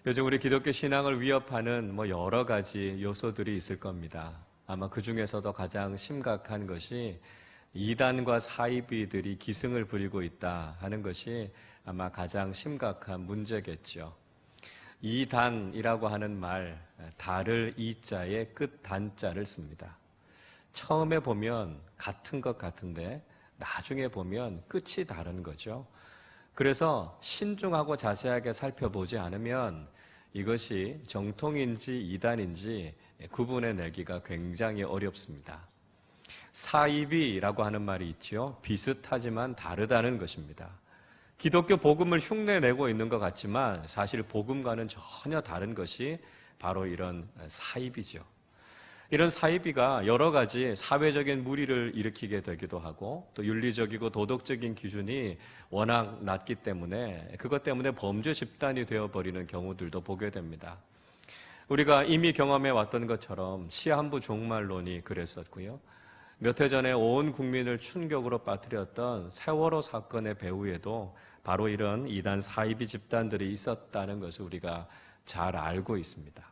요즘 우리 기독교 신앙을 위협하는 여러 가지 요소들이 있을 겁니다. 아마 그 중에서도 가장 심각한 것이 이단과 사이비들이 기승을 부리고 있다 하는 것이 아마 가장 심각한 문제겠죠. 이단이라고 하는 말, 달을 이자에 끝 단자를 씁니다. 처음에 보면 같은 것 같은데 나중에 보면 끝이 다른 거죠. 그래서 신중하고 자세하게 살펴보지 않으면 이것이 정통인지 이단인지 구분해내기가 굉장히 어렵습니다. 사이비라고 하는 말이 있죠. 비슷하지만 다르다는 것입니다. 기독교 복음을 흉내내고 있는 것 같지만 사실 복음과는 전혀 다른 것이 바로 이런 사이비죠. 이런 사이비가 여러 가지 사회적인 무리를 일으키게 되기도 하고 또 윤리적이고 도덕적인 기준이 워낙 낮기 때문에 그것 때문에 범죄 집단이 되어버리는 경우들도 보게 됩니다. 우리가 이미 경험해 왔던 것처럼 시한부 종말론이 그랬었고요. 몇 해 전에 온 국민을 충격으로 빠뜨렸던 세월호 사건의 배후에도 바로 이런 이단 사이비 집단들이 있었다는 것을 우리가 잘 알고 있습니다.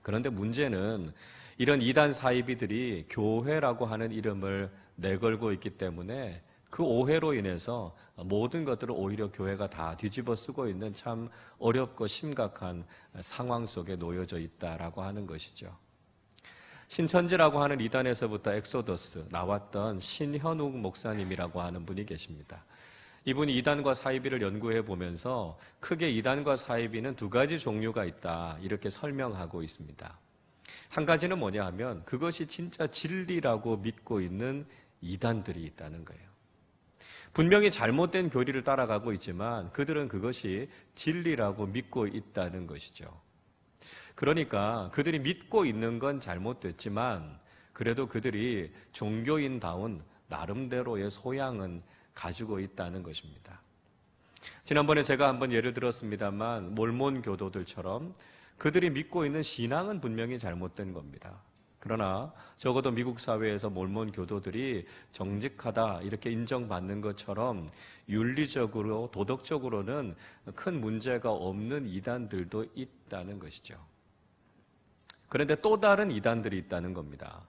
그런데 문제는 이런 이단 사이비들이 교회라고 하는 이름을 내걸고 있기 때문에 그 오해로 인해서 모든 것들을 오히려 교회가 다 뒤집어 쓰고 있는 참 어렵고 심각한 상황 속에 놓여져 있다라고 하는 것이죠. 신천지라고 하는 이단에서부터 엑소더스 나왔던 신현욱 목사님이라고 하는 분이 계십니다. 이분이 이단과 사이비를 연구해 보면서 크게 이단과 사이비는 두 가지 종류가 있다 이렇게 설명하고 있습니다. 한 가지는 뭐냐 하면 그것이 진짜 진리라고 믿고 있는 이단들이 있다는 거예요. 분명히 잘못된 교리를 따라가고 있지만 그들은 그것이 진리라고 믿고 있다는 것이죠. 그러니까 그들이 믿고 있는 건 잘못됐지만 그래도 그들이 종교인다운 나름대로의 소양은 가지고 있다는 것입니다. 지난번에 제가 한번 예를 들었습니다만 몰몬 교도들처럼 그들이 믿고 있는 신앙은 분명히 잘못된 겁니다. 그러나 적어도 미국 사회에서 몰몬 교도들이 정직하다 이렇게 인정받는 것처럼 윤리적으로 도덕적으로는 큰 문제가 없는 이단들도 있다는 것이죠. 그런데 또 다른 이단들이 있다는 겁니다.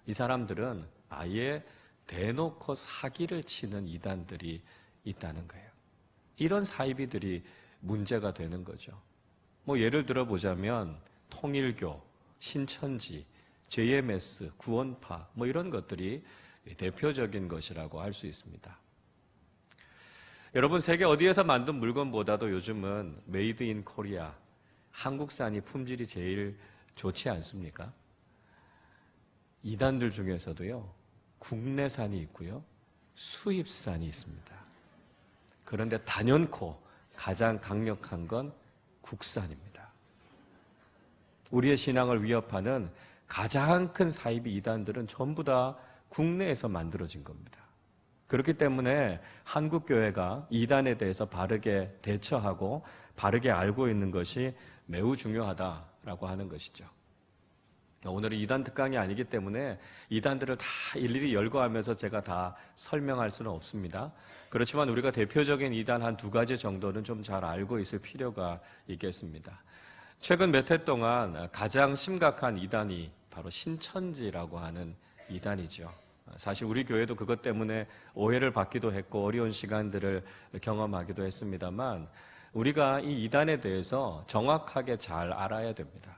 이 사람들은 아예 대놓고 사기를 치는 이단들이 있다는 거예요. 이런 사이비들이 문제가 되는 거죠. 예를 들어보자면 통일교, 신천지, JMS, 구원파 이런 것들이 대표적인 것이라고 할 수 있습니다. 여러분 세계 어디에서 만든 물건보다도 요즘은 메이드 인 코리아, 한국산이 품질이 제일 좋지 않습니까? 이단들 중에서도요, 국내산이 있고요, 수입산이 있습니다. 그런데 단연코 가장 강력한 건 국산입니다. 우리의 신앙을 위협하는 가장 큰 사이비 이단들은 전부 다 국내에서 만들어진 겁니다. 그렇기 때문에 한국교회가 이단에 대해서 바르게 대처하고 바르게 알고 있는 것이 매우 중요하다라고 하는 것이죠. 오늘은 이단 특강이 아니기 때문에 이단들을 다 일일이 열거하면서 제가 다 설명할 수는 없습니다. 그렇지만 우리가 대표적인 이단 한 두 가지 정도는 좀 잘 알고 있을 필요가 있겠습니다. 최근 몇 해 동안 가장 심각한 이단이 바로 신천지라고 하는 이단이죠. 사실 우리 교회도 그것 때문에 오해를 받기도 했고 어려운 시간들을 경험하기도 했습니다만 우리가 이 이단에 대해서 정확하게 잘 알아야 됩니다.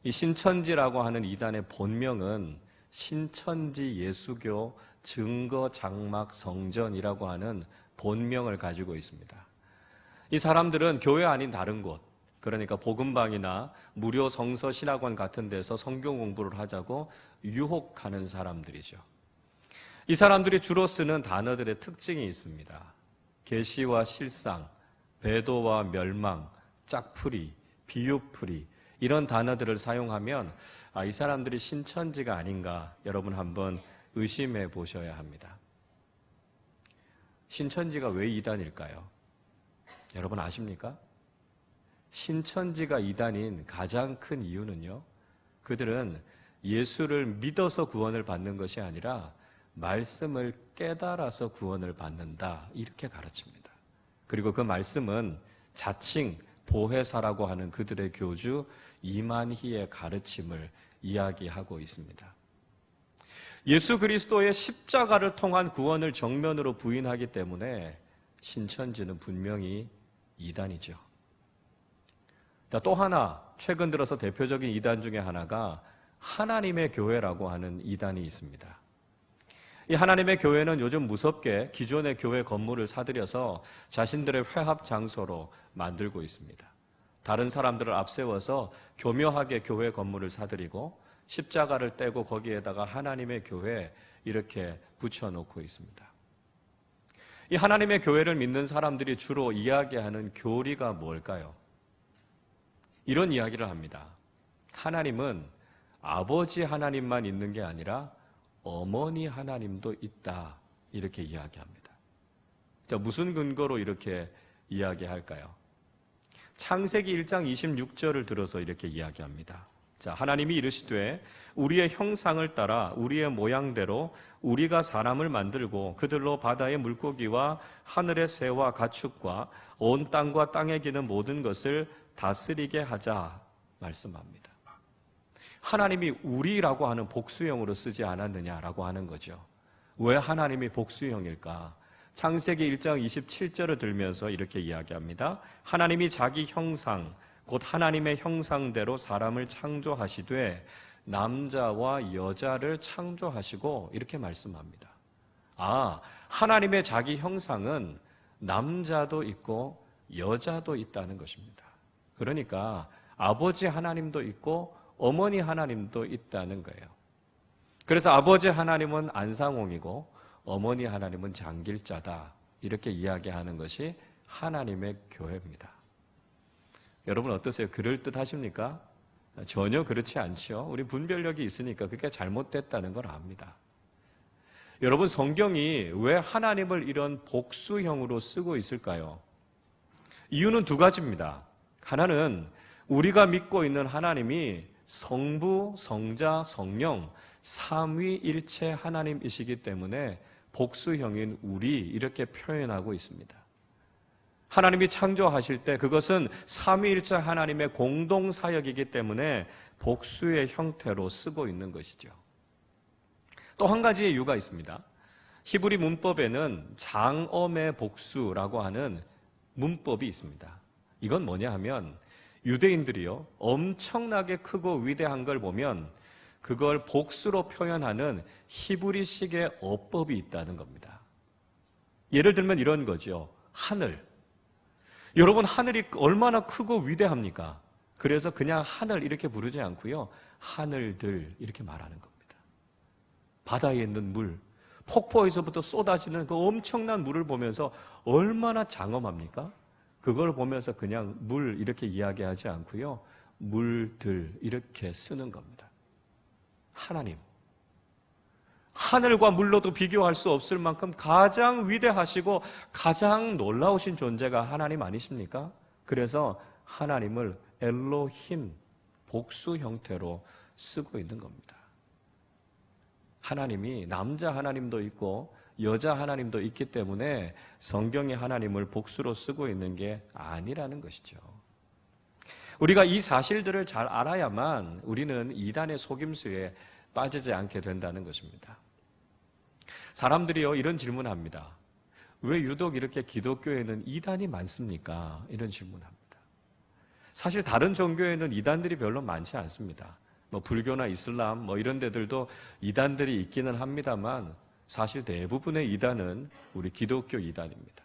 이 신천지라고 하는 이단의 본명은 신천지 예수교 증거 장막 성전이라고 하는 본명을 가지고 있습니다. 이 사람들은 교회 아닌 다른 곳, 그러니까 복음방이나 무료 성서 신학원 같은 데서 성경 공부를 하자고 유혹하는 사람들이죠. 이 사람들이 주로 쓰는 단어들의 특징이 있습니다. 계시와 실상, 배도와 멸망, 짝풀이, 비유풀이 이런 단어들을 사용하면 이 사람들이 신천지가 아닌가 여러분 한번 의심해 보셔야 합니다. 신천지가 왜 이단일까요? 여러분 아십니까? 신천지가 이단인 가장 큰 이유는요, 그들은 예수를 믿어서 구원을 받는 것이 아니라 말씀을 깨달아서 구원을 받는다 이렇게 가르칩니다. 그리고 그 말씀은 자칭 보혜사라고 하는 그들의 교주 이만희의 가르침을 이야기하고 있습니다. 예수 그리스도의 십자가를 통한 구원을 정면으로 부인하기 때문에 신천지는 분명히 이단이죠. 또 하나, 최근 들어서 대표적인 이단 중에 하나가 하나님의 교회라고 하는 이단이 있습니다. 이 하나님의 교회는 요즘 무섭게 기존의 교회 건물을 사들여서 자신들의 회합 장소로 만들고 있습니다. 다른 사람들을 앞세워서 교묘하게 교회 건물을 사들이고 십자가를 떼고 거기에다가 하나님의 교회 이렇게 붙여놓고 있습니다. 이 하나님의 교회를 믿는 사람들이 주로 이야기하는 교리가 뭘까요? 이런 이야기를 합니다. 하나님은 아버지 하나님만 있는 게 아니라 어머니 하나님도 있다. 이렇게 이야기합니다. 자, 무슨 근거로 이렇게 이야기할까요? 창세기 1장 26절을 들어서 이렇게 이야기합니다. 자, 하나님이 이르시되 우리의 형상을 따라 우리의 모양대로 우리가 사람을 만들고 그들로 바다의 물고기와 하늘의 새와 가축과 온 땅과 땅에 기는 모든 것을 다스리게 하자 말씀합니다. 하나님이 우리라고 하는 복수형으로 쓰지 않았느냐라고 하는 거죠. 왜 하나님이 복수형일까? 창세기 1장 27절을 들면서 이렇게 이야기합니다. 하나님이 자기 형상, 곧 하나님의 형상대로 사람을 창조하시되 남자와 여자를 창조하시고 이렇게 말씀합니다. 하나님의 자기 형상은 남자도 있고 여자도 있다는 것입니다. 그러니까 아버지 하나님도 있고 어머니 하나님도 있다는 거예요. 그래서 아버지 하나님은 안상홍이고 어머니 하나님은 장길자다. 이렇게 이야기하는 것이 하나님의 교회입니다. 여러분 어떠세요? 그럴듯하십니까? 전혀 그렇지 않죠. 우리 분별력이 있으니까 그게 잘못됐다는 걸 압니다. 여러분 성경이 왜 하나님을 이런 복수형으로 쓰고 있을까요? 이유는 두 가지입니다. 하나는 우리가 믿고 있는 하나님이 성부, 성자, 성령 삼위일체 하나님이시기 때문에 복수형인 우리 이렇게 표현하고 있습니다. 하나님이 창조하실 때 그것은 삼위일체 하나님의 공동사역이기 때문에 복수의 형태로 쓰고 있는 것이죠. 또 한 가지의 이유가 있습니다. 히브리 문법에는 장엄의 복수라고 하는 문법이 있습니다. 이건 뭐냐 하면 유대인들이요 엄청나게 크고 위대한 걸 보면 그걸 복수로 표현하는 히브리식의 어법이 있다는 겁니다. 예를 들면 이런 거죠. 하늘. 여러분 하늘이 얼마나 크고 위대합니까? 그래서 그냥 하늘 이렇게 부르지 않고요. 하늘들 이렇게 말하는 겁니다. 바다에 있는 물, 폭포에서부터 쏟아지는 그 엄청난 물을 보면서 얼마나 장엄합니까? 그걸 보면서 그냥 물 이렇게 이야기하지 않고요. 물들 이렇게 쓰는 겁니다. 하나님. 하늘과 물로도 비교할 수 없을 만큼 가장 위대하시고 가장 놀라우신 존재가 하나님 아니십니까? 그래서 하나님을 엘로힘, 복수 형태로 쓰고 있는 겁니다. 하나님이 남자 하나님도 있고 여자 하나님도 있기 때문에 성경이 하나님을 복수로 쓰고 있는 게 아니라는 것이죠. 우리가 이 사실들을 잘 알아야만 우리는 이단의 속임수에 빠지지 않게 된다는 것입니다. 사람들이요 이런 질문합니다. 왜 유독 이렇게 기독교에는 이단이 많습니까? 이런 질문합니다. 사실 다른 종교에는 이단들이 별로 많지 않습니다. 불교나 이슬람 이런 데들도 이단들이 있기는 합니다만 사실 대부분의 이단은 우리 기독교 이단입니다.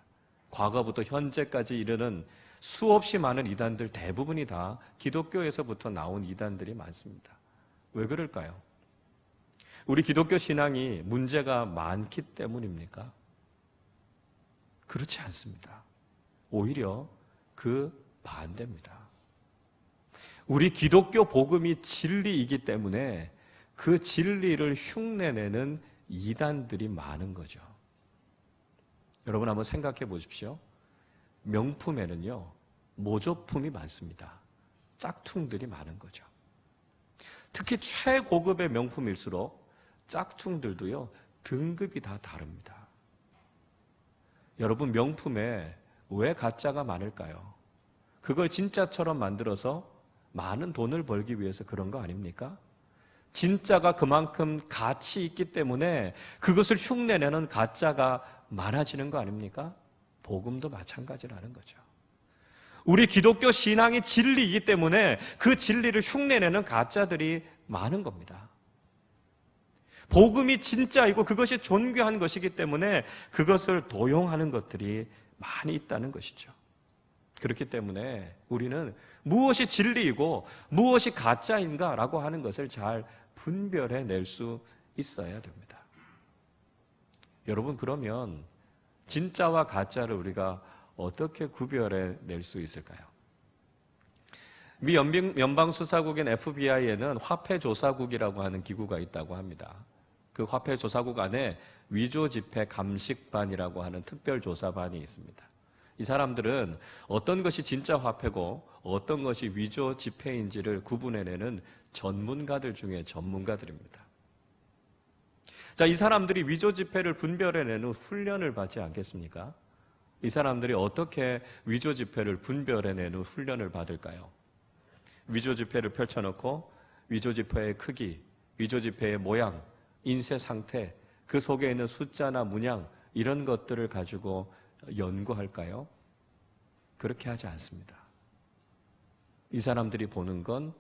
과거부터 현재까지 이르는 수없이 많은 이단들 대부분이 다 기독교에서부터 나온 이단들이 많습니다. 왜 그럴까요? 우리 기독교 신앙이 문제가 많기 때문입니까? 그렇지 않습니다. 오히려 그 반대입니다. 우리 기독교 복음이 진리이기 때문에 그 진리를 흉내내는 이단들이 많은 거죠. 여러분 한번 생각해 보십시오. 명품에는요, 모조품이 많습니다. 짝퉁들이 많은 거죠. 특히 최고급의 명품일수록 짝퉁들도요, 등급이 다 다릅니다. 여러분, 명품에 왜 가짜가 많을까요? 그걸 진짜처럼 만들어서 많은 돈을 벌기 위해서 그런 거 아닙니까? 진짜가 그만큼 가치 있기 때문에 그것을 흉내내는 가짜가 많아지는 거 아닙니까? 복음도 마찬가지라는 거죠. 우리 기독교 신앙이 진리이기 때문에 그 진리를 흉내내는 가짜들이 많은 겁니다. 복음이 진짜이고 그것이 존귀한 것이기 때문에 그것을 도용하는 것들이 많이 있다는 것이죠. 그렇기 때문에 우리는 무엇이 진리이고 무엇이 가짜인가라고 하는 것을 잘 분별해낼 수 있어야 됩니다. 여러분, 그러면 진짜와 가짜를 우리가 어떻게 구별해낼 수 있을까요? 미 연방수사국인 FBI에는 화폐조사국이라고 하는 기구가 있다고 합니다. 그 화폐조사국 안에 위조지폐 감식반이라고 하는 특별조사반이 있습니다. 이 사람들은 어떤 것이 진짜 화폐고 어떤 것이 위조지폐인지를 구분해내는 전문가들 중에 전문가들입니다. 자, 이 사람들이 위조지폐를 분별해내는 훈련을 받지 않겠습니까? 이 사람들이 어떻게 위조지폐를 분별해내는 훈련을 받을까요? 위조지폐를 펼쳐놓고 위조지폐의 크기, 위조지폐의 모양, 인쇄 상태, 그 속에 있는 숫자나 문양 이런 것들을 가지고 연구할까요? 그렇게 하지 않습니다. 이 사람들이 보는 건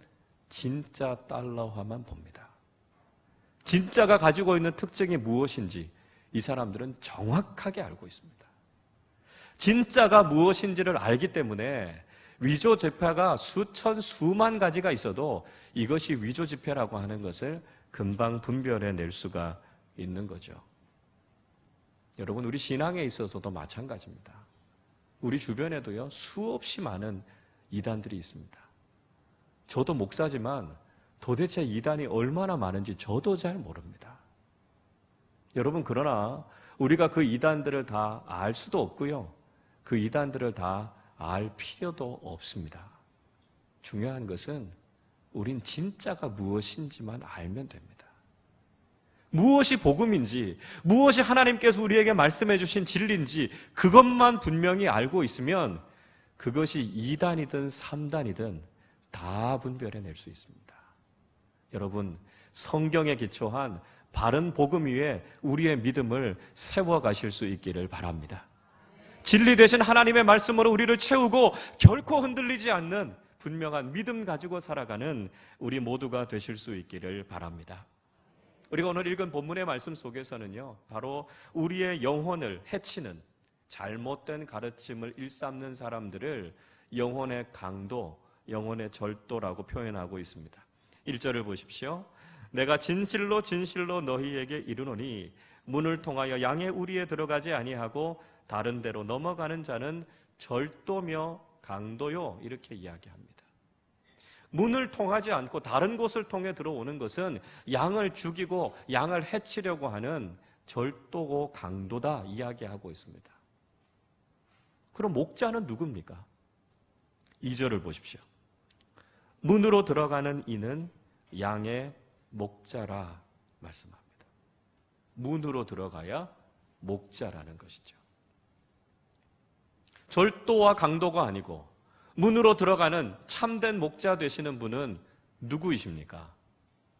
진짜 달러화만 봅니다. 진짜가 가지고 있는 특징이 무엇인지 이 사람들은 정확하게 알고 있습니다. 진짜가 무엇인지를 알기 때문에 위조지폐가 수천, 수만 가지가 있어도 이것이 위조지폐라고 하는 것을 금방 분별해낼 수가 있는 거죠. 여러분, 우리 신앙에 있어서도 마찬가지입니다. 우리 주변에도요, 수없이 많은 이단들이 있습니다. 저도 목사지만 도대체 이단이 얼마나 많은지 저도 잘 모릅니다. 여러분, 그러나 우리가 그 이단들을 다 알 수도 없고요. 그 이단들을 다 알 필요도 없습니다. 중요한 것은 우린 진짜가 무엇인지만 알면 됩니다. 무엇이 복음인지, 무엇이 하나님께서 우리에게 말씀해 주신 진리인지 그것만 분명히 알고 있으면 그것이 2단이든 3단이든 다 분별해낼 수 있습니다. 여러분, 성경에 기초한 바른 복음 위에 우리의 믿음을 세워가실 수 있기를 바랍니다. 진리 되신 하나님의 말씀으로 우리를 채우고 결코 흔들리지 않는 분명한 믿음 가지고 살아가는 우리 모두가 되실 수 있기를 바랍니다. 우리가 오늘 읽은 본문의 말씀 속에서는요, 바로 우리의 영혼을 해치는 잘못된 가르침을 일삼는 사람들을 영혼의 강도, 영혼의 절도라고 표현하고 있습니다. 1절을 보십시오. 내가 진실로 진실로 너희에게 이르노니 문을 통하여 양의 우리에 들어가지 아니하고 다른 데로 넘어가는 자는 절도며 강도요, 이렇게 이야기합니다. 문을 통하지 않고 다른 곳을 통해 들어오는 것은 양을 죽이고 양을 해치려고 하는 절도고 강도다 이야기하고 있습니다. 그럼 목자는 누굽니까? 2절을 보십시오. 문으로 들어가는 이는 양의 목자라 말씀합니다. 문으로 들어가야 목자라는 것이죠. 절도와 강도가 아니고 문으로 들어가는 참된 목자 되시는 분은 누구이십니까?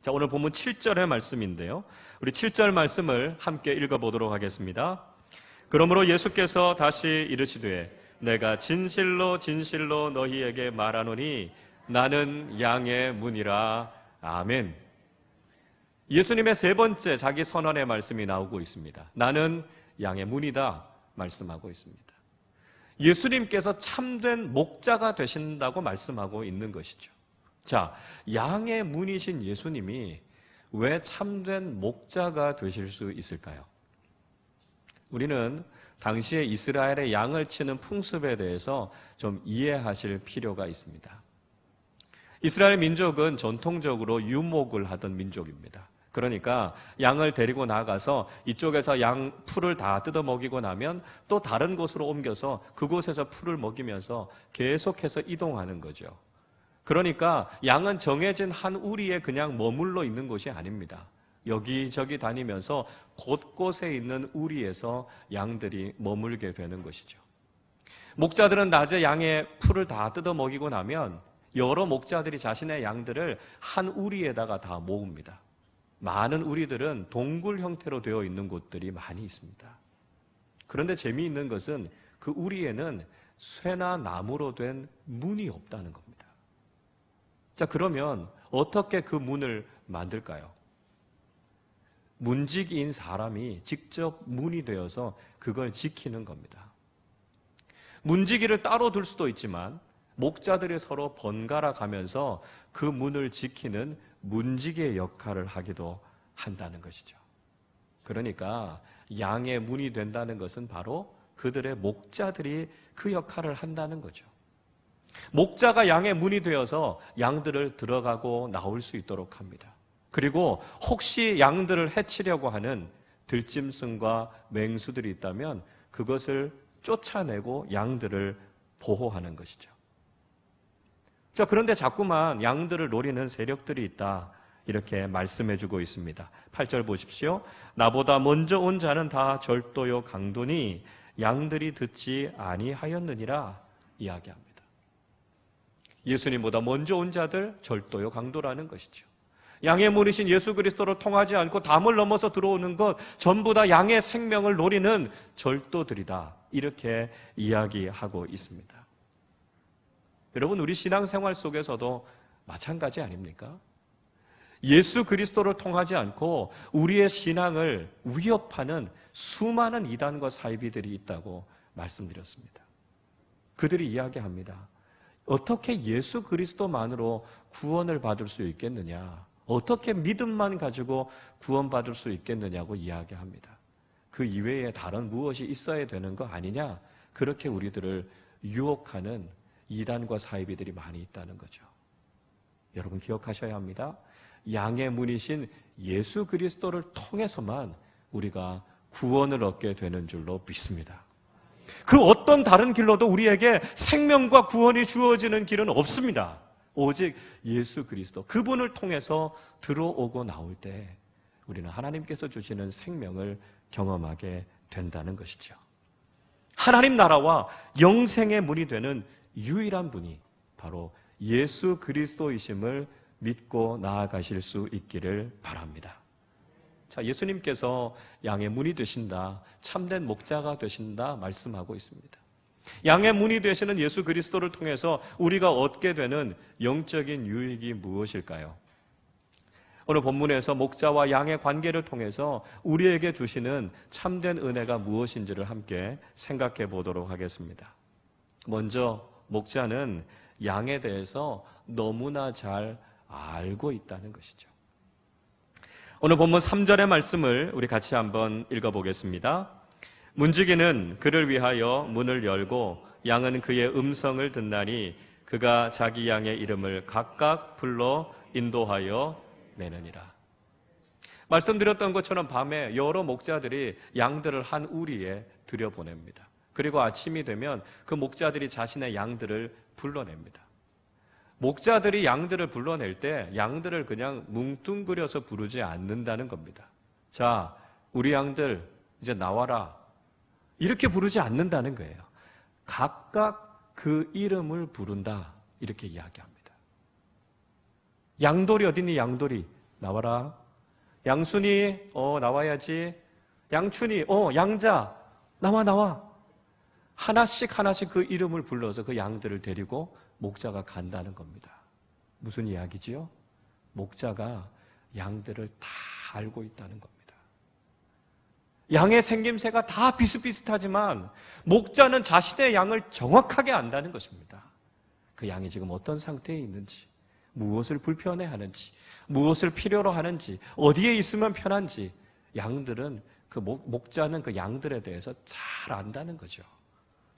자, 오늘 본문 7절의 말씀인데요. 우리 7절 말씀을 함께 읽어보도록 하겠습니다. 그러므로 예수께서 다시 이르시되 내가 진실로 진실로 너희에게 말하노니 나는 양의 문이라. 아멘. 예수님의 세 번째 자기 선언의 말씀이 나오고 있습니다. 나는 양의 문이다 말씀하고 있습니다. 예수님께서 참된 목자가 되신다고 말씀하고 있는 것이죠. 자, 양의 문이신 예수님이 왜 참된 목자가 되실 수 있을까요? 우리는 당시에 이스라엘의 양을 치는 풍습에 대해서 좀 이해하실 필요가 있습니다. 이스라엘 민족은 전통적으로 유목을 하던 민족입니다. 그러니까 양을 데리고 나가서 이쪽에서 양 풀을 다 뜯어 먹이고 나면 또 다른 곳으로 옮겨서 그곳에서 풀을 먹이면서 계속해서 이동하는 거죠. 그러니까 양은 정해진 한 우리에 그냥 머물러 있는 것이 아닙니다. 여기저기 다니면서 곳곳에 있는 우리에서 양들이 머물게 되는 것이죠. 목자들은 낮에 양의 풀을 다 뜯어 먹이고 나면 여러 목자들이 자신의 양들을 한 우리에다가 다 모읍니다. 많은 우리들은 동굴 형태로 되어 있는 곳들이 많이 있습니다. 그런데 재미있는 것은 그 우리에는 쇠나 나무로 된 문이 없다는 겁니다. 자, 그러면 어떻게 그 문을 만들까요? 문지기인 사람이 직접 문이 되어서 그걸 지키는 겁니다. 문지기를 따로 둘 수도 있지만 목자들이 서로 번갈아 가면서 그 문을 지키는 문지기의 역할을 하기도 한다는 것이죠. 그러니까 양의 문이 된다는 것은 바로 그들의 목자들이 그 역할을 한다는 거죠. 목자가 양의 문이 되어서 양들을 들어가고 나올 수 있도록 합니다. 그리고 혹시 양들을 해치려고 하는 들짐승과 맹수들이 있다면 그것을 쫓아내고 양들을 보호하는 것이죠. 자, 그런데 자꾸만 양들을 노리는 세력들이 있다. 이렇게 말씀해주고 있습니다. 8절 보십시오. 나보다 먼저 온 자는 다 절도요 강도니 양들이 듣지 아니하였느니라 이야기합니다. 예수님보다 먼저 온 자들 절도요 강도라는 것이죠. 양의 문이신 예수 그리스도를 통하지 않고 담을 넘어서 들어오는 것 전부 다 양의 생명을 노리는 절도들이다. 이렇게 이야기하고 있습니다. 여러분, 우리 신앙생활 속에서도 마찬가지 아닙니까? 예수 그리스도를 통하지 않고 우리의 신앙을 위협하는 수많은 이단과 사이비들이 있다고 말씀드렸습니다. 그들이 이야기합니다. 어떻게 예수 그리스도만으로 구원을 받을 수 있겠느냐? 어떻게 믿음만 가지고 구원받을 수 있겠느냐고 이야기합니다. 그 이외에 다른 무엇이 있어야 되는 거 아니냐? 그렇게 우리들을 유혹하는 이단과 사이비들이 많이 있다는 거죠. 여러분 기억하셔야 합니다. 양의 문이신 예수 그리스도를 통해서만 우리가 구원을 얻게 되는 줄로 믿습니다. 그 어떤 다른 길로도 우리에게 생명과 구원이 주어지는 길은 없습니다. 오직 예수 그리스도, 그분을 통해서 들어오고 나올 때 우리는 하나님께서 주시는 생명을 경험하게 된다는 것이죠. 하나님 나라와 영생의 문이 되는 유일한 분이 바로 예수 그리스도이심을 믿고 나아가실 수 있기를 바랍니다. 자, 예수님께서 양의 문이 되신다, 참된 목자가 되신다 말씀하고 있습니다. 양의 문이 되시는 예수 그리스도를 통해서 우리가 얻게 되는 영적인 유익이 무엇일까요? 오늘 본문에서 목자와 양의 관계를 통해서 우리에게 주시는 참된 은혜가 무엇인지를 함께 생각해 보도록 하겠습니다. 먼저 목자는 양에 대해서 너무나 잘 알고 있다는 것이죠. 오늘 본문 3절의 말씀을 우리 같이 한번 읽어보겠습니다. 문지기는 그를 위하여 문을 열고 양은 그의 음성을 듣나니 그가 자기 양의 이름을 각각 불러 인도하여 내느니라. 말씀드렸던 것처럼 밤에 여러 목자들이 양들을 한 우리에 들여보냅니다. 그리고 아침이 되면 그 목자들이 자신의 양들을 불러냅니다. 목자들이 양들을 불러낼 때 양들을 그냥 뭉뚱그려서 부르지 않는다는 겁니다. 자, 우리 양들 이제 나와라. 이렇게 부르지 않는다는 거예요. 각각 그 이름을 부른다. 이렇게 이야기합니다. 양돌이 어딨니? 양돌이 나와라. 양순이 나와야지. 양춘이 양자 나와. 하나씩 그 이름을 불러서 그 양들을 데리고 목자가 간다는 겁니다. 무슨 이야기지요? 목자가 양들을 다 알고 있다는 겁니다. 양의 생김새가 다 비슷비슷하지만 목자는 자신의 양을 정확하게 안다는 것입니다. 그 양이 지금 어떤 상태에 있는지, 무엇을 불편해하는지, 무엇을 필요로 하는지, 어디에 있으면 편한지 양들은 목자는 그 양들에 대해서 잘 안다는 거죠.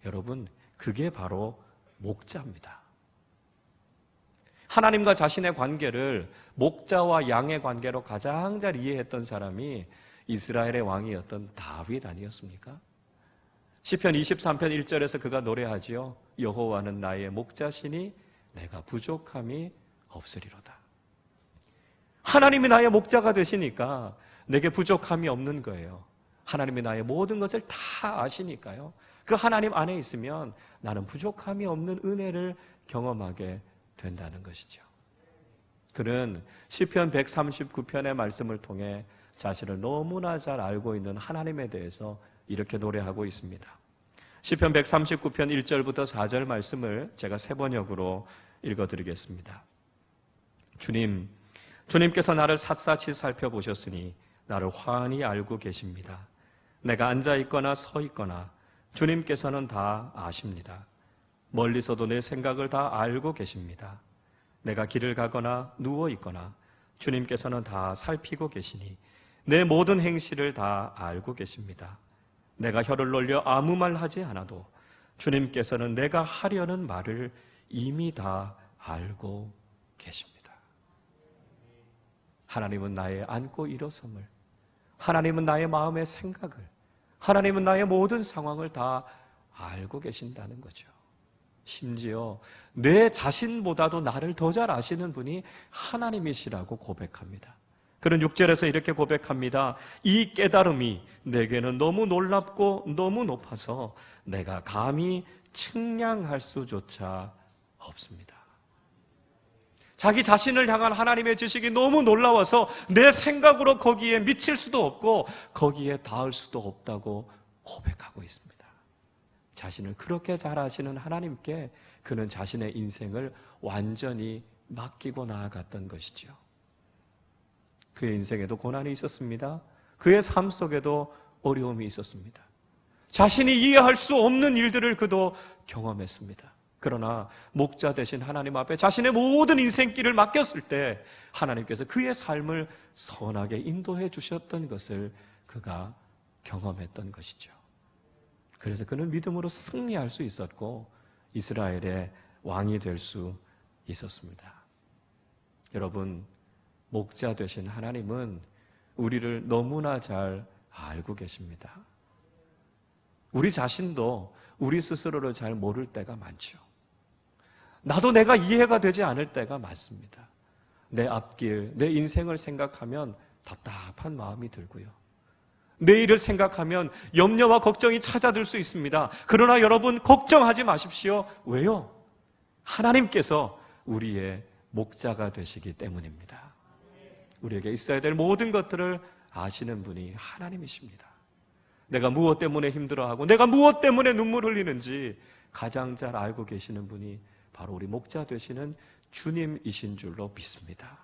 여러분, 그게 바로 목자입니다. 하나님과 자신의 관계를 목자와 양의 관계로 가장 잘 이해했던 사람이 이스라엘의 왕이었던 다윗 아니었습니까? 시편 23편 1절에서 그가 노래하지요. 여호와는 나의 목자시니 내가 부족함이 없으리로다. 하나님이 나의 목자가 되시니까 내게 부족함이 없는 거예요. 하나님이 나의 모든 것을 다 아시니까요. 그 하나님 안에 있으면 나는 부족함이 없는 은혜를 경험하게 된다는 것이죠. 그는 시편 139편의 말씀을 통해 자신을 너무나 잘 알고 있는 하나님에 대해서 이렇게 노래하고 있습니다. 시편 139편 1절부터 4절 말씀을 제가 세 번역으로 읽어드리겠습니다. 주님께서 나를 샅샅이 살펴보셨으니 나를 환히 알고 계십니다. 내가 앉아있거나 서있거나 주님께서는 다 아십니다. 멀리서도 내 생각을 다 알고 계십니다. 내가 길을 가거나 누워있거나 주님께서는 다 살피고 계시니 내 모든 행실을 다 알고 계십니다. 내가 혀를 놀려 아무 말 하지 않아도 주님께서는 내가 하려는 말을 이미 다 알고 계십니다. 하나님은 나의 안고 일어섬을, 하나님은 나의 마음의 생각을, 하나님은 나의 모든 상황을 다 알고 계신다는 거죠. 심지어 내 자신보다도 나를 더 잘 아시는 분이 하나님이시라고 고백합니다. 그는 6절에서 이렇게 고백합니다. 이 깨달음이 내게는 너무 놀랍고 너무 높아서 내가 감히 측량할 수조차 없습니다. 자기 자신을 향한 하나님의 지식이 너무 놀라워서 내 생각으로 거기에 미칠 수도 없고 거기에 닿을 수도 없다고 고백하고 있습니다. 자신을 그렇게 잘 아시는 하나님께 그는 자신의 인생을 완전히 맡기고 나아갔던 것이죠. 그의 인생에도 고난이 있었습니다. 그의 삶 속에도 어려움이 있었습니다. 자신이 이해할 수 없는 일들을 그도 경험했습니다. 그러나 목자 되신 하나님 앞에 자신의 모든 인생길을 맡겼을 때 하나님께서 그의 삶을 선하게 인도해 주셨던 것을 그가 경험했던 것이죠. 그래서 그는 믿음으로 승리할 수 있었고 이스라엘의 왕이 될 수 있었습니다. 여러분, 목자 되신 하나님은 우리를 너무나 잘 알고 계십니다. 우리 자신도 우리 스스로를 잘 모를 때가 많죠. 나도 내가 이해가 되지 않을 때가 많습니다. 내 앞길, 내 인생을 생각하면 답답한 마음이 들고요. 내일을 생각하면 염려와 걱정이 찾아들 수 있습니다. 그러나 여러분, 걱정하지 마십시오. 왜요? 하나님께서 우리의 목자가 되시기 때문입니다. 우리에게 있어야 될 모든 것들을 아시는 분이 하나님이십니다. 내가 무엇 때문에 힘들어하고 내가 무엇 때문에 눈물 흘리는지 가장 잘 알고 계시는 분이 바로 우리 목자 되시는 주님이신 줄로 믿습니다.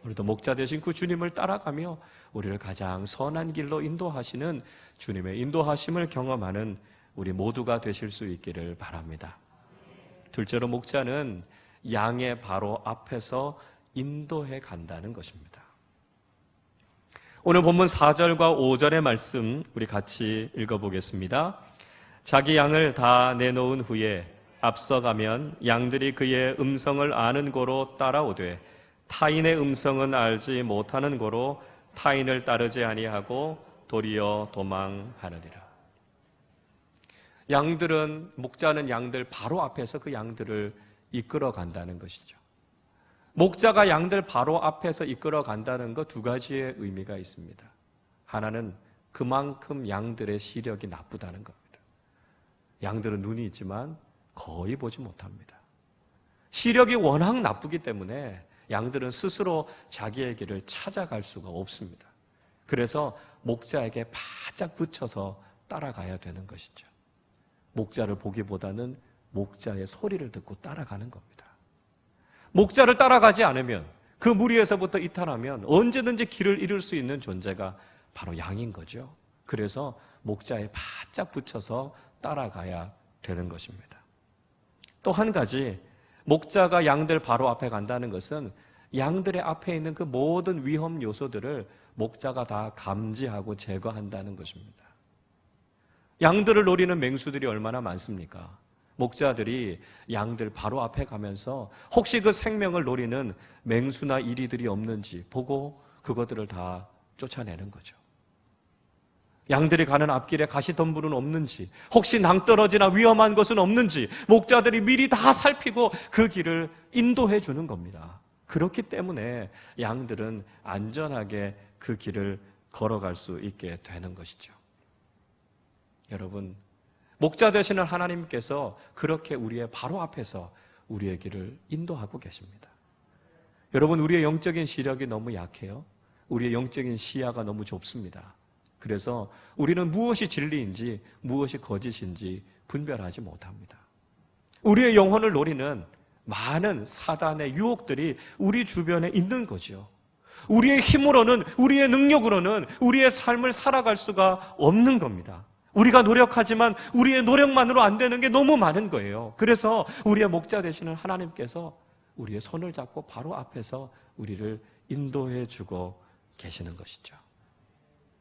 우리도 목자 되신 그 주님을 따라가며 우리를 가장 선한 길로 인도하시는 주님의 인도하심을 경험하는 우리 모두가 되실 수 있기를 바랍니다. 둘째로, 목자는 양의 바로 앞에서 인도해 간다는 것입니다. 오늘 본문 4절과 5절의 말씀 우리 같이 읽어보겠습니다. 자기 양을 다 내놓은 후에 앞서가면 양들이 그의 음성을 아는 고로 따라오되 타인의 음성은 알지 못하는 고로 타인을 따르지 아니하고 도리어 도망하느니라. 목자는 양들 바로 앞에서 그 양들을 이끌어 간다는 것이죠. 목자가 양들 바로 앞에서 이끌어 간다는 것 두 가지의 의미가 있습니다. 하나는 그만큼 양들의 시력이 나쁘다는 겁니다. 양들은 눈이 있지만 거의 보지 못합니다. 시력이 워낙 나쁘기 때문에 양들은 스스로 자기의 길을 찾아갈 수가 없습니다. 그래서 목자에게 바짝 붙여서 따라가야 되는 것이죠. 목자를 보기보다는 목자의 소리를 듣고 따라가는 겁니다. 목자를 따라가지 않으면, 그 무리에서부터 이탈하면 언제든지 길을 잃을 수 있는 존재가 바로 양인 거죠. 그래서 목자에 바짝 붙여서 따라가야 되는 것입니다. 또 한 가지, 목자가 양들 바로 앞에 간다는 것은 양들의 앞에 있는 그 모든 위험 요소들을 목자가 다 감지하고 제거한다는 것입니다. 양들을 노리는 맹수들이 얼마나 많습니까? 목자들이 양들 바로 앞에 가면서 혹시 그 생명을 노리는 맹수나 이리들이 없는지 보고 그것들을 다 쫓아내는 거죠. 양들이 가는 앞길에 가시덤불은 없는지, 혹시 낭떠러지나 위험한 것은 없는지 목자들이 미리 다 살피고 그 길을 인도해 주는 겁니다. 그렇기 때문에 양들은 안전하게 그 길을 걸어갈 수 있게 되는 것이죠. 여러분, 목자 되시는 하나님께서 그렇게 우리의 바로 앞에서 우리의 길을 인도하고 계십니다. 여러분, 우리의 영적인 시력이 너무 약해요. 우리의 영적인 시야가 너무 좁습니다. 그래서 우리는 무엇이 진리인지 무엇이 거짓인지 분별하지 못합니다. 우리의 영혼을 노리는 많은 사단의 유혹들이 우리 주변에 있는 거죠. 우리의 힘으로는, 우리의 능력으로는 우리의 삶을 살아갈 수가 없는 겁니다. 우리가 노력하지만 우리의 노력만으로 안 되는 게 너무 많은 거예요. 그래서 우리의 목자 되시는 하나님께서 우리의 손을 잡고 바로 앞에서 우리를 인도해 주고 계시는 것이죠.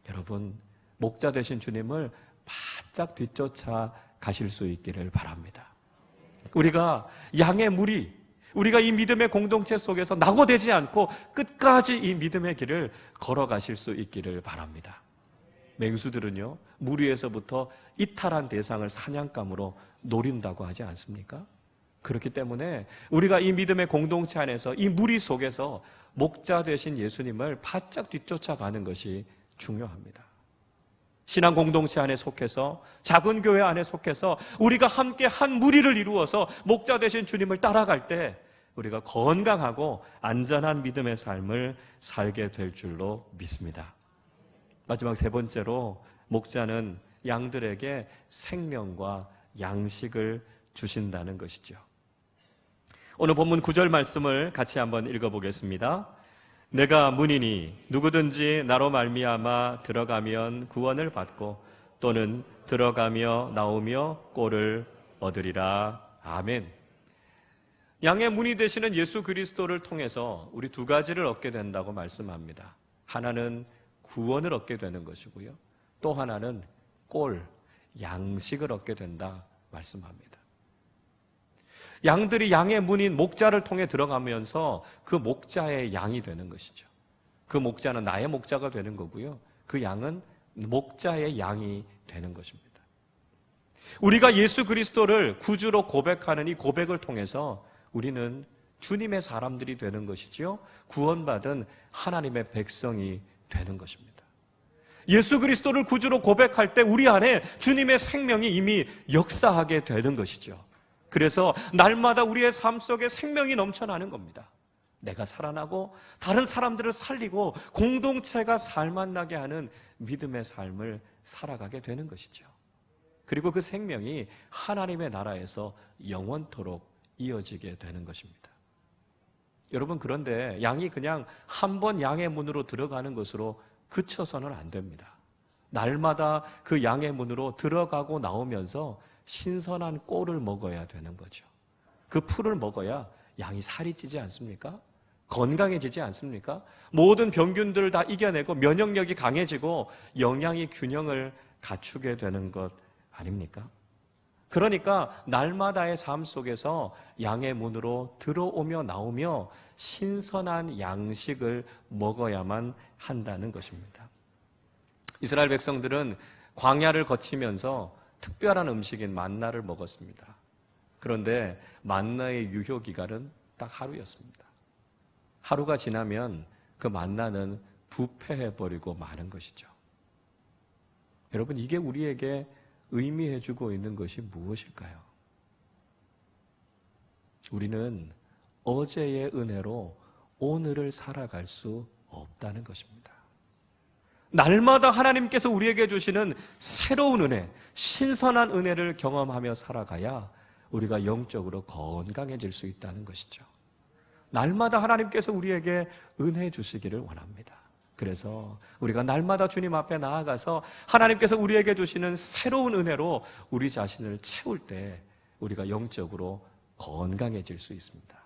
여러분, 목자 되신 주님을 바짝 뒤쫓아 가실 수 있기를 바랍니다. 우리가 양의 무리, 우리가 이 믿음의 공동체 속에서 낙오되지 않고 끝까지 이 믿음의 길을 걸어가실 수 있기를 바랍니다. 맹수들은요, 무리에서부터 이탈한 대상을 사냥감으로 노린다고 하지 않습니까? 그렇기 때문에 우리가 이 믿음의 공동체 안에서 이 무리 속에서 목자 되신 예수님을 바짝 뒤쫓아가는 것이 중요합니다. 신앙 공동체 안에 속해서, 작은 교회 안에 속해서 우리가 함께 한 무리를 이루어서 목자 되신 주님을 따라갈 때 우리가 건강하고 안전한 믿음의 삶을 살게 될 줄로 믿습니다. 마지막 세 번째로, 목자는 양들에게 생명과 양식을 주신다는 것이죠. 오늘 본문 9절 말씀을 같이 한번 읽어보겠습니다. 내가 문이니 누구든지 나로 말미암아 들어가면 구원을 받고 또는 들어가며 나오며 꼴을 얻으리라. 아멘. 양의 문이 되시는 예수 그리스도를 통해서 우리 두 가지를 얻게 된다고 말씀합니다. 하나는 구원을 얻게 되는 것이고요, 또 하나는 꼴, 양식을 얻게 된다 말씀합니다. 양들이 양의 문인 목자를 통해 들어가면서 그 목자의 양이 되는 것이죠. 그 목자는 나의 목자가 되는 거고요, 그 양은 목자의 양이 되는 것입니다. 우리가 예수 그리스도를 구주로 고백하는 이 고백을 통해서 우리는 주님의 사람들이 되는 것이지요, 구원받은 하나님의 백성이 되는 것입니다. 예수 그리스도를 구주로 고백할 때 우리 안에 주님의 생명이 이미 역사하게 되는 것이죠. 그래서 날마다 우리의 삶 속에 생명이 넘쳐나는 겁니다. 내가 살아나고 다른 사람들을 살리고 공동체가 살만나게 하는 믿음의 삶을 살아가게 되는 것이죠. 그리고 그 생명이 하나님의 나라에서 영원토록 이어지게 되는 것입니다. 여러분, 그런데 양이 그냥 한 번 양의 문으로 들어가는 것으로 그쳐서는 안 됩니다. 날마다 그 양의 문으로 들어가고 나오면서 신선한 꼴을 먹어야 되는 거죠. 그 풀을 먹어야 양이 살이 찌지 않습니까? 건강해지지 않습니까? 모든 병균들을 다 이겨내고 면역력이 강해지고 영양이 균형을 갖추게 되는 것 아닙니까? 그러니까 날마다의 삶 속에서 양의 문으로 들어오며 나오며 신선한 양식을 먹어야만 한다는 것입니다. 이스라엘 백성들은 광야를 거치면서 특별한 음식인 만나를 먹었습니다. 그런데 만나의 유효 기간은 딱 하루였습니다. 하루가 지나면 그 만나는 부패해버리고 마는 것이죠. 여러분, 이게 우리에게 의미해주고 있는 것이 무엇일까요? 우리는 어제의 은혜로 오늘을 살아갈 수 없다는 것입니다. 날마다 하나님께서 우리에게 주시는 새로운 은혜, 신선한 은혜를 경험하며 살아가야 우리가 영적으로 건강해질 수 있다는 것이죠. 날마다 하나님께서 우리에게 은혜 주시기를 원합니다. 그래서 우리가 날마다 주님 앞에 나아가서 하나님께서 우리에게 주시는 새로운 은혜로 우리 자신을 채울 때 우리가 영적으로 건강해질 수 있습니다.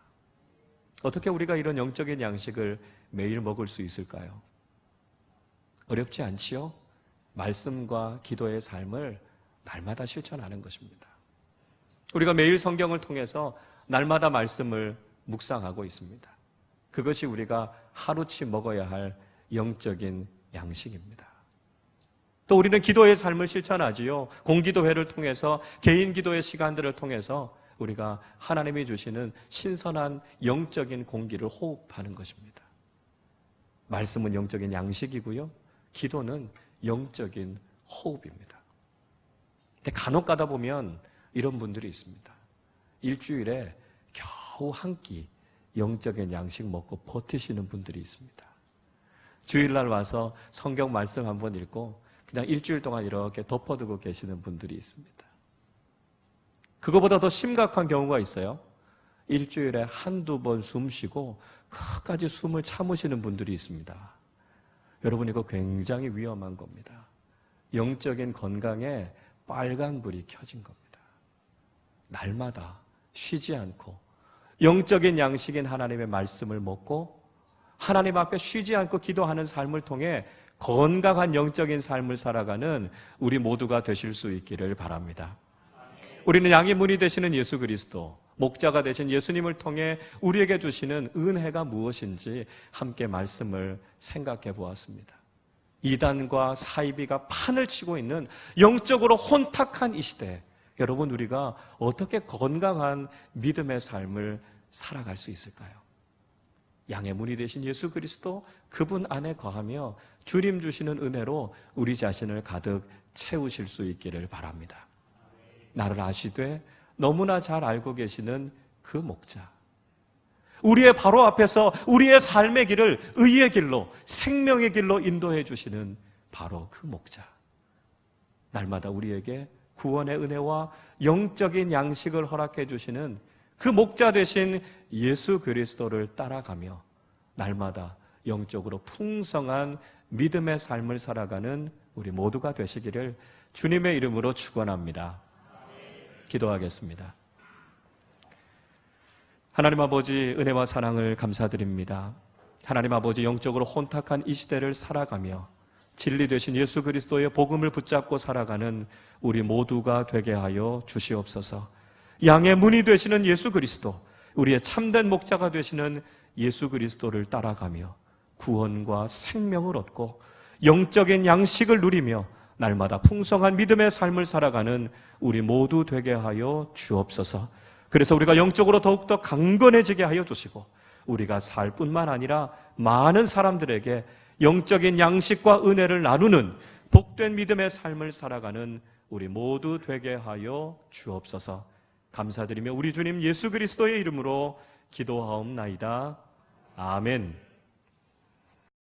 어떻게 우리가 이런 영적인 양식을 매일 먹을 수 있을까요? 어렵지 않지요? 말씀과 기도의 삶을 날마다 실천하는 것입니다. 우리가 매일 성경을 통해서 날마다 말씀을 묵상하고 있습니다. 그것이 우리가 하루치 먹어야 할 영적인 양식입니다. 또 우리는 기도의 삶을 실천하지요. 공기도회를 통해서, 개인 기도의 시간들을 통해서 우리가 하나님이 주시는 신선한 영적인 공기를 호흡하는 것입니다. 말씀은 영적인 양식이고요, 기도는 영적인 호흡입니다. 근데 간혹 가다 보면 이런 분들이 있습니다. 일주일에 겨우 한 끼 영적인 양식 먹고 버티시는 분들이 있습니다. 주일날 와서 성경 말씀 한번 읽고 그냥 일주일 동안 이렇게 덮어두고 계시는 분들이 있습니다. 그거보다 더 심각한 경우가 있어요. 일주일에 한두 번 숨 쉬고 끝까지 숨을 참으시는 분들이 있습니다. 여러분, 이거 굉장히 위험한 겁니다. 영적인 건강에 빨간불이 켜진 겁니다. 날마다 쉬지 않고 영적인 양식인 하나님의 말씀을 먹고 하나님 앞에 쉬지 않고 기도하는 삶을 통해 건강한 영적인 삶을 살아가는 우리 모두가 되실 수 있기를 바랍니다. 우리는 양의 문이 되시는 예수 그리스도, 목자가 되신 예수님을 통해 우리에게 주시는 은혜가 무엇인지 함께 말씀을 생각해 보았습니다. 이단과 사이비가 판을 치고 있는 영적으로 혼탁한 이 시대에 여러분, 우리가 어떻게 건강한 믿음의 삶을 살아갈 수 있을까요? 양의 문이 되신 예수 그리스도, 그분 안에 거하며 주님 주시는 은혜로 우리 자신을 가득 채우실 수 있기를 바랍니다. 나를 아시되 너무나 잘 알고 계시는 그 목자, 우리의 바로 앞에서 우리의 삶의 길을 의의 길로, 생명의 길로 인도해 주시는 바로 그 목자, 날마다 우리에게 구원의 은혜와 영적인 양식을 허락해 주시는 그 목자 되신 예수 그리스도를 따라가며 날마다 영적으로 풍성한 믿음의 삶을 살아가는 우리 모두가 되시기를 주님의 이름으로 축원합니다. 기도하겠습니다. 하나님 아버지, 은혜와 사랑을 감사드립니다. 하나님 아버지, 영적으로 혼탁한 이 시대를 살아가며 진리 되신 예수 그리스도의 복음을 붙잡고 살아가는 우리 모두가 되게 하여 주시옵소서. 양의 문이 되시는 예수 그리스도, 우리의 참된 목자가 되시는 예수 그리스도를 따라가며 구원과 생명을 얻고 영적인 양식을 누리며 날마다 풍성한 믿음의 삶을 살아가는 우리 모두 되게 하여 주옵소서. 그래서 우리가 영적으로 더욱더 강건해지게 하여 주시고 우리가 살 뿐만 아니라 많은 사람들에게 영적인 양식과 은혜를 나누는 복된 믿음의 삶을 살아가는 우리 모두 되게 하여 주옵소서. 감사드리며 우리 주님 예수 그리스도의 이름으로 기도하옵나이다. 아멘.